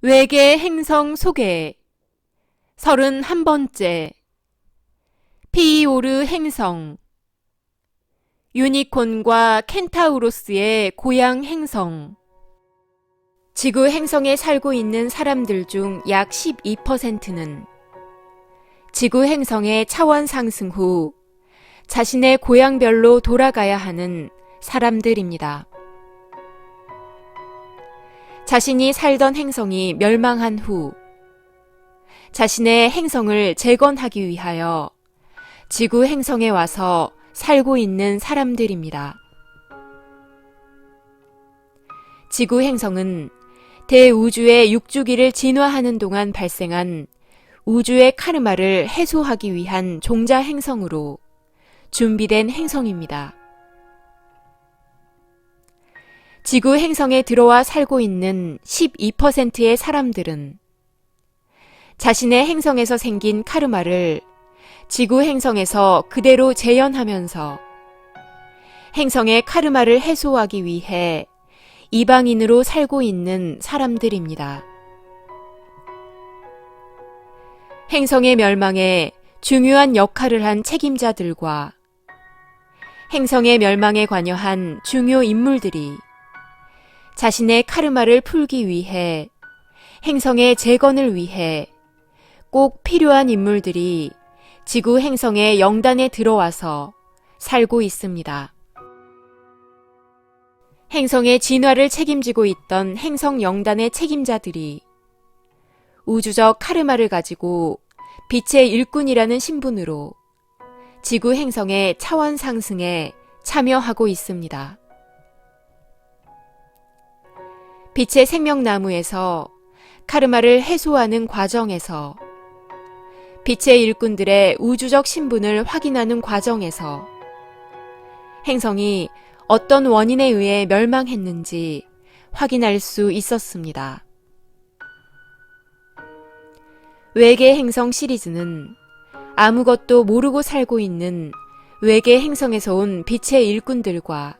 외계 행성 소개 31번째 피이오르 행성 유니콘과 켄타우로스의 고향 행성 지구 행성에 살고 있는 사람들 중 약 12%는 지구 행성의 차원 상승 후 자신의 고향별로 돌아가야 하는 사람들입니다. 자신이 살던 행성이 멸망한 후 자신의 행성을 재건하기 위하여 지구 행성에 와서 살고 있는 사람들입니다. 지구 행성은 대우주의 육주기를 진화하는 동안 발생한 우주의 카르마를 해소하기 위한 종자 행성으로 준비된 행성입니다. 지구 행성에 들어와 살고 있는 12%의 사람들은 자신의 행성에서 생긴 카르마를 지구 행성에서 그대로 재현하면서 행성의 카르마를 해소하기 위해 이방인으로 살고 있는 사람들입니다. 행성의 멸망에 중요한 역할을 한 책임자들과 행성의 멸망에 관여한 중요 인물들이 자신의 카르마를 풀기 위해 행성의 재건을 위해 꼭 필요한 인물들이 지구 행성의 영단에 들어와서 살고 있습니다. 행성의 진화를 책임지고 있던 행성 영단의 책임자들이 우주적 카르마를 가지고 빛의 일꾼이라는 신분으로 지구 행성의 차원 상승에 참여하고 있습니다. 빛의 생명나무에서 카르마를 해소하는 과정에서 빛의 일꾼들의 우주적 신분을 확인하는 과정에서 행성이 어떤 원인에 의해 멸망했는지 확인할 수 있었습니다. 외계 행성 시리즈는 아무것도 모르고 살고 있는 외계 행성에서 온 빛의 일꾼들과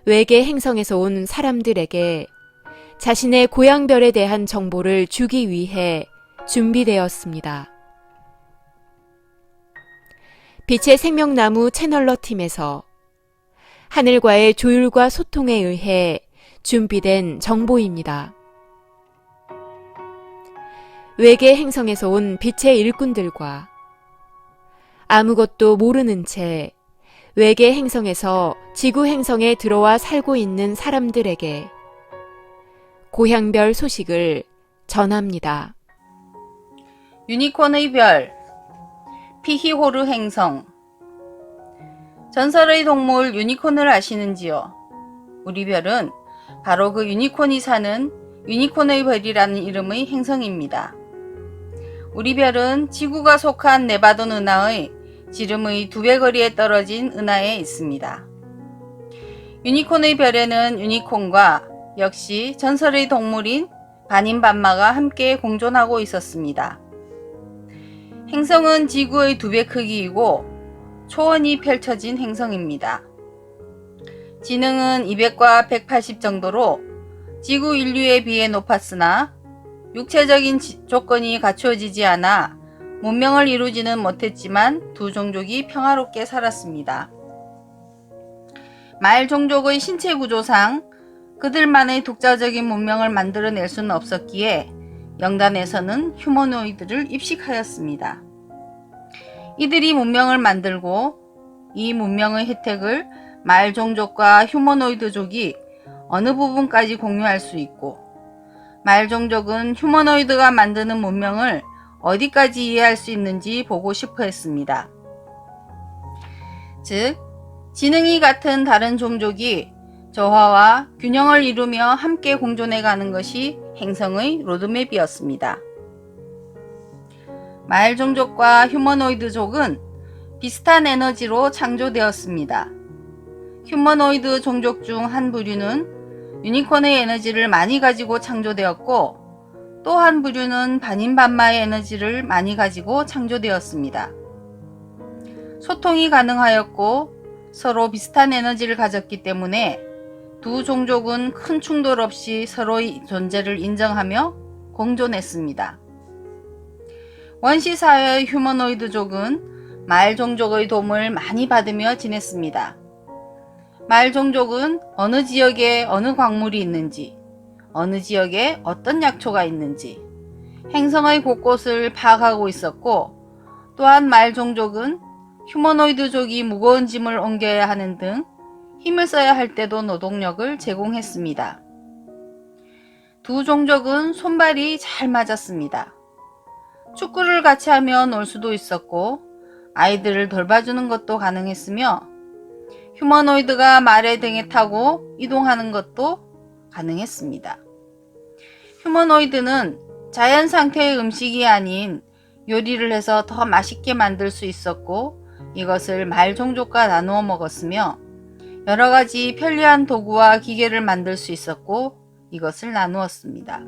외계 행성에서 온 사람들에게 자신의 고향별에 대한 정보를 주기 위해 준비되었습니다. 빛의 생명나무 채널러 팀에서 하늘과의 조율과 소통에 의해 준비된 정보입니다. 외계 행성에서 온 빛의 일꾼들과 아무것도 모르는 채 외계 행성에서 지구 행성에 들어와 살고 있는 사람들에게 고향별 소식을 전합니다. 유니콘의 별, 피히호르 행성. 전설의 동물 유니콘을 아시는지요? 우리 별은 바로 그 유니콘이 사는 유니콘의 별이라는 이름의 행성입니다. 우리 별은 지구가 속한 네바돈 은하의 지름의 2배 거리에 떨어진 은하에 있습니다. 유니콘의 별에는 유니콘과 역시 전설의 동물인 반인반마가 함께 공존하고 있었습니다. 행성은 지구의 2배 크기이고 초원이 펼쳐진 행성입니다. 지능은 200과 180 정도로 지구 인류에 비해 높았으나 육체적인 조건이 갖추어지지 않아 문명을 이루지는 못했지만 두 종족이 평화롭게 살았습니다. 말 종족의 신체 구조상 그들만의 독자적인 문명을 만들어낼 수는 없었기에 영단에서는 휴머노이드를 입식하였습니다. 이들이 문명을 만들고 이 문명의 혜택을 말 종족과 휴머노이드족이 어느 부분까지 공유할 수 있고 말 종족은 휴머노이드가 만드는 문명을 어디까지 이해할 수 있는지 보고 싶어 했습니다. 즉, 지능이 같은 다른 종족이 조화와 균형을 이루며 함께 공존해가는 것이 행성의 로드맵이었습니다. 말 종족과 휴머노이드족은 비슷한 에너지로 창조되었습니다. 휴머노이드 종족 중 한 부류는 유니콘의 에너지를 많이 가지고 창조되었고 또 한 부류는 반인반마의 에너지를 많이 가지고 창조되었습니다. 소통이 가능하였고 서로 비슷한 에너지를 가졌기 때문에 두 종족은 큰 충돌 없이 서로의 존재를 인정하며 공존했습니다. 원시사회의 휴머노이드족은 말 종족의 도움을 많이 받으며 지냈습니다. 말 종족은 어느 지역에 어느 광물이 있는지, 어느 지역에 어떤 약초가 있는지, 행성의 곳곳을 파악하고 있었고, 또한 말 종족은 휴머노이드족이 무거운 짐을 옮겨야 하는 등 힘을 써야 할 때도 노동력을 제공했습니다. 두 종족은 손발이 잘 맞았습니다. 축구를 같이 하며 놀 수도 있었고, 아이들을 돌봐주는 것도 가능했으며, 휴머노이드가 말의 등에 타고 이동하는 것도 가능했습니다. 휴머노이드는 자연 상태의 음식이 아닌 요리를 해서 더 맛있게 만들 수 있었고, 이것을 말 종족과 나누어 먹었으며, 여러 가지 편리한 도구와 기계를 만들 수 있었고, 이것을 나누었습니다.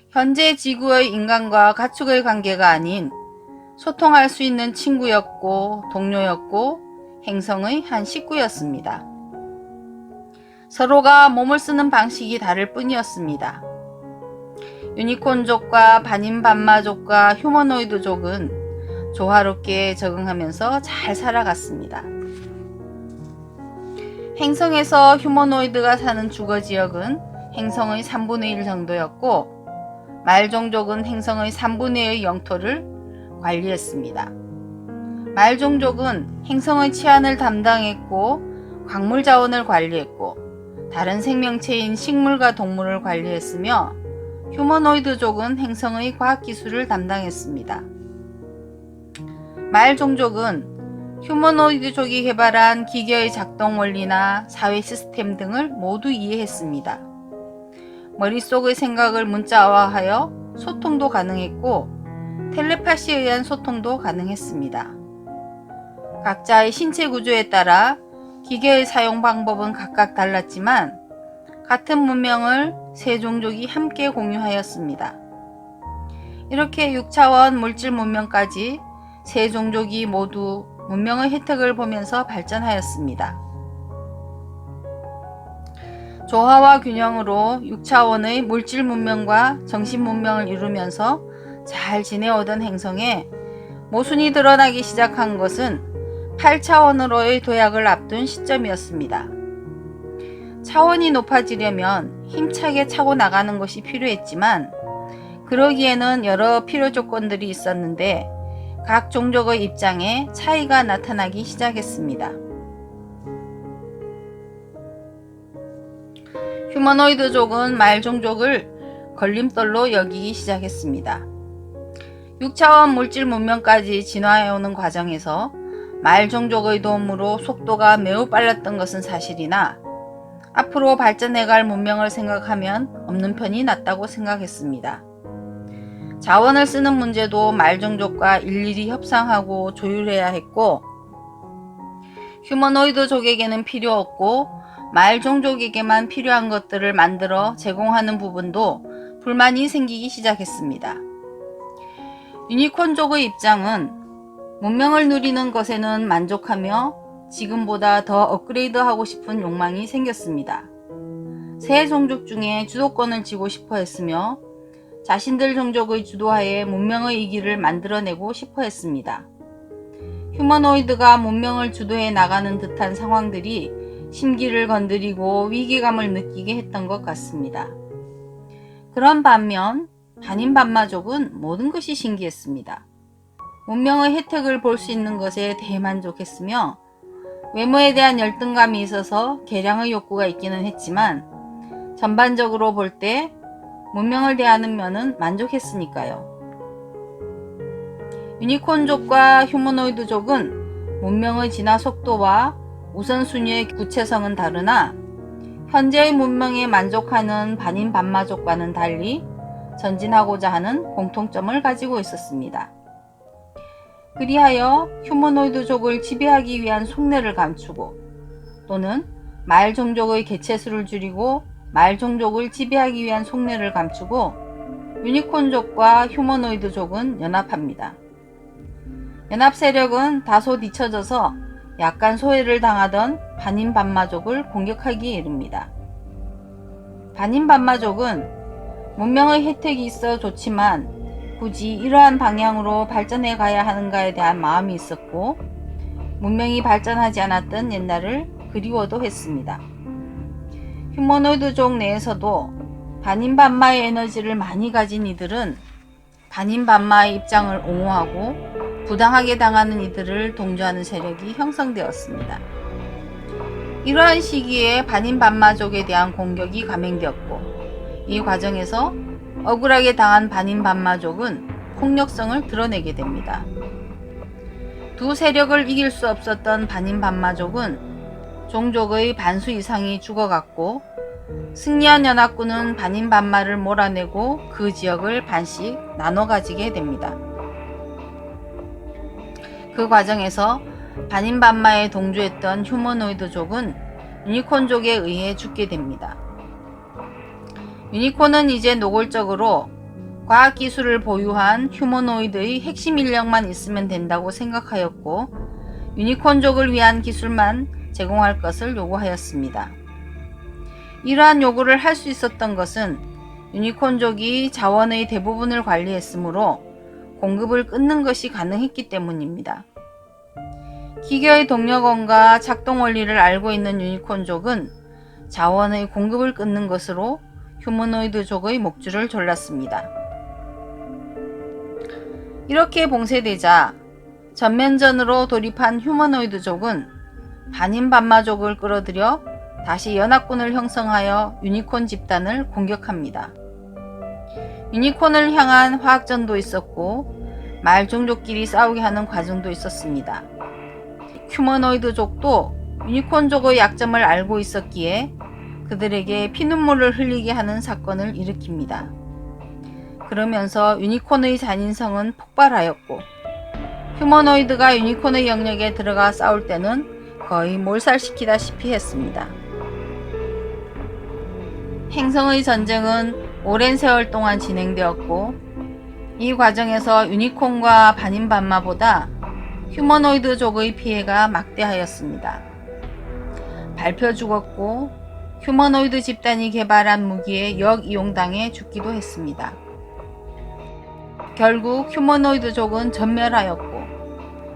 현재 지구의 인간과 가축의 관계가 아닌 소통할 수 있는 친구였고, 동료였고, 행성의 한 식구였습니다. 서로가 몸을 쓰는 방식이 다를 뿐이었습니다. 유니콘족과 반인반마족과 휴머노이드족은 조화롭게 적응하면서 잘 살아갔습니다. 행성에서 휴머노이드가 사는 주거지역은 행성의 3분의 1 정도였고, 말종족은 행성의 3분의 1의 영토를 관리했습니다. 말종족은 행성의 치안을 담당했고, 광물 자원을 관리했고, 다른 생명체인 식물과 동물을 관리했으며, 휴머노이드족은 행성의 과학기술을 담당했습니다. 말종족은 휴머노이드족이 개발한 기계의 작동 원리나 사회 시스템 등을 모두 이해했습니다. 머릿속의 생각을 문자화하여 소통도 가능했고, 텔레파시에 의한 소통도 가능했습니다. 각자의 신체 구조에 따라 기계의 사용 방법은 각각 달랐지만, 같은 문명을 세 종족이 함께 공유하였습니다. 이렇게 6차원 물질 문명까지 세 종족이 모두 문명의 혜택을 보면서 발전하였습니다. 조화와 균형으로 6차원의 물질 문명과 정신 문명을 이루면서 잘 지내오던 행성에 모순이 드러나기 시작한 것은 8차원으로의 도약을 앞둔 시점이었습니다. 차원이 높아지려면 힘차게 차고 나가는 것이 필요했지만, 그러기에는 여러 필요 조건들이 있었는데 각 종족의 입장에 차이가 나타나기 시작했습니다. 휴머노이드족은 말 종족을 걸림돌로 여기기 시작했습니다. 6차원 물질 문명까지 진화해오는 과정에서 말 종족의 도움으로 속도가 매우 빨랐던 것은 사실이나, 앞으로 발전해갈 문명을 생각하면 없는 편이 낫다고 생각했습니다. 자원을 쓰는 문제도 말 종족과 일일이 협상하고 조율해야 했고, 휴머노이드족에게는 필요 없고 말 종족에게만 필요한 것들을 만들어 제공하는 부분도 불만이 생기기 시작했습니다. 유니콘족의 입장은 문명을 누리는 것에는 만족하며 지금보다 더 업그레이드하고 싶은 욕망이 생겼습니다. 세 종족 중에 주도권을 쥐고 싶어 했으며, 자신들 종족의 주도하에 문명의 이기를 만들어내고 싶어 했습니다. 휴머노이드가 문명을 주도해 나가는 듯한 상황들이 심기를 건드리고 위기감을 느끼게 했던 것 같습니다. 그런 반면 반인반마족은 모든 것이 신기했습니다. 문명의 혜택을 볼 수 있는 것에 대만족했으며, 외모에 대한 열등감이 있어서 개량의 욕구가 있기는 했지만, 전반적으로 볼 때 문명을 대하는 면은 만족했으니까요. 유니콘족과 휴머노이드족은 문명의 진화 속도와 우선순위의 구체성은 다르나, 현재의 문명에 만족하는 반인반마족과는 달리 전진하고자 하는 공통점을 가지고 있었습니다. 그리하여 휴머노이드족을 지배하기 위한 속내를 감추고, 또는 말 종족의 개체수를 줄이고 말 종족을 지배하기 위한 속내를 감추고, 유니콘족과 휴머노이드족은 연합합니다. 연합 세력은 다소 뒤처져서 약간 소외를 당하던 반인반마족을 공격하기에 이릅니다. 반인반마족은 문명의 혜택이 있어 좋지만 굳이 이러한 방향으로 발전해 가야 하는가에 대한 마음이 있었고, 문명이 발전하지 않았던 옛날을 그리워도 했습니다. 휴머노이드족 내에서도 반인반마의 에너지를 많이 가진 이들은 반인반마의 입장을 옹호하고 부당하게 당하는 이들을 동조하는 세력이 형성되었습니다. 이러한 시기에 반인반마족에 대한 공격이 감행되었고, 이 과정에서 억울하게 당한 반인반마족은 폭력성을 드러내게 됩니다. 두 세력을 이길 수 없었던 반인반마족은 종족의 반수 이상이 죽어갔고, 승리한 연합군은 반인반마를 몰아내고 그 지역을 반씩 나눠 가지게 됩니다. 그 과정에서 반인반마에 동조했던 휴머노이드족은 유니콘족에 의해 죽게 됩니다. 유니콘은 이제 노골적으로 과학기술을 보유한 휴머노이드의 핵심 인력만 있으면 된다고 생각하였고, 유니콘족을 위한 기술만 제공할 것을 요구하였습니다. 이러한 요구를 할 수 있었던 것은 유니콘족이 자원의 대부분을 관리했으므로 공급을 끊는 것이 가능했기 때문입니다. 기계의 동력원과 작동 원리를 알고 있는 유니콘족은 자원의 공급을 끊는 것으로 휴머노이드족의 목줄을 졸랐습니다. 이렇게 봉쇄되자 전면전으로 돌입한 휴머노이드족은 반인반마족을 끌어들여 다시 연합군을 형성하여 유니콘 집단을 공격합니다. 유니콘을 향한 화학전도 있었고, 말종족끼리 싸우게 하는 과정도 있었습니다. 휴머노이드족도 유니콘족의 약점을 알고 있었기에 그들에게 피눈물을 흘리게 하는 사건을 일으킵니다. 그러면서 유니콘의 잔인성은 폭발하였고, 휴머노이드가 유니콘의 영역에 들어가 싸울 때는 거의 몰살시키다시피 했습니다. 행성의 전쟁은 오랜 세월 동안 진행되었고, 이 과정에서 유니콘과 반인반마보다 휴머노이드족의 피해가 막대하였습니다. 밟혀 죽었고, 휴머노이드 집단이 개발한 무기에 역이용당해 죽기도 했습니다. 결국 휴머노이드족은 전멸하였고,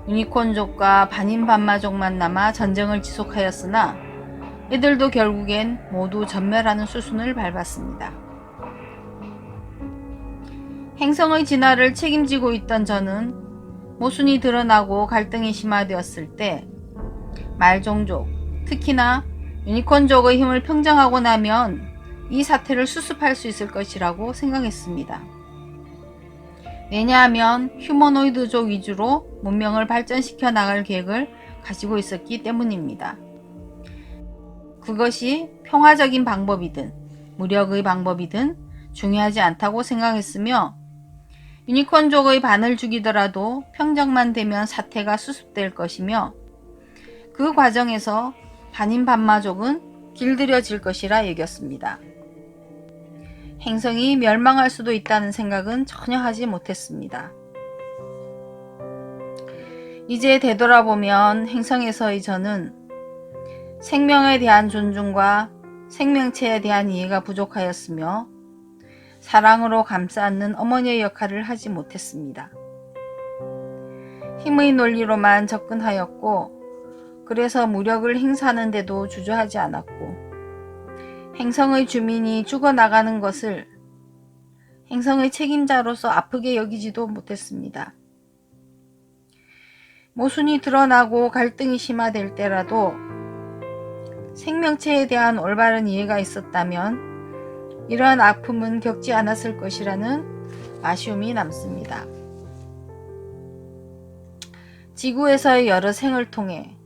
유니콘족과 반인반마족만 남아 전쟁을 지속하였으나 이들도 결국엔 모두 전멸하는 수순을 밟았습니다. 행성의 진화를 책임지고 있던 저는 모순이 드러나고 갈등이 심화되었을 때 말종족, 특히나 유니콘족의 힘을 평정하고 나면 이 사태를 수습할 수 있을 것이라고 생각했습니다. 왜냐하면 휴머노이드족 위주로 문명을 발전시켜 나갈 계획을 가지고 있었기 때문입니다. 그것이 평화적인 방법이든 무력의 방법이든 중요하지 않다고 생각했으며, 유니콘족의 반을 죽이더라도 평정만 되면 사태가 수습될 것이며, 그 과정에서 반인반마족은 길들여질 것이라 여겼습니다. 행성이 멸망할 수도 있다는 생각은 전혀 하지 못했습니다. 이제 되돌아보면 행성에서의 저는 생명에 대한 존중과 생명체에 대한 이해가 부족하였으며, 사랑으로 감싸 안는 어머니의 역할을 하지 못했습니다. 힘의 논리로만 접근하였고, 그래서 무력을 행사하는 데도 주저하지 않았고, 행성의 주민이 죽어나가는 것을 행성의 책임자로서 아프게 여기지도 못했습니다. 모순이 드러나고 갈등이 심화될 때라도 생명체에 대한 올바른 이해가 있었다면 이러한 아픔은 겪지 않았을 것이라는 아쉬움이 남습니다. 지구에서의 여러 생을 통해,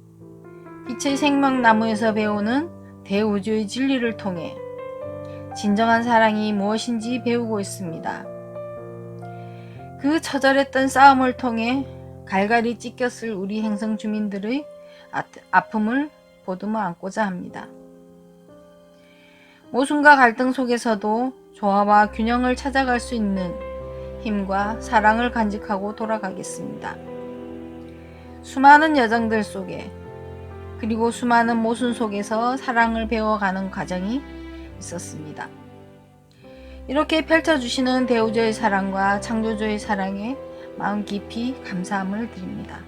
빛의 생명나무에서 배우는 대우주의 진리를 통해 진정한 사랑이 무엇인지 배우고 있습니다. 그 처절했던 싸움을 통해 갈갈이 찢겼을 우리 행성 주민들의 아픔을 보듬어 안고자 합니다. 모순과 갈등 속에서도 조화와 균형을 찾아갈 수 있는 힘과 사랑을 간직하고 돌아가겠습니다. 수많은 여정들 속에 그리고 수많은 모순 속에서 사랑을 배워가는 과정이 있었습니다. 이렇게 펼쳐주시는 대우조의 사랑과 창조주의 사랑에 마음 깊이 감사함을 드립니다.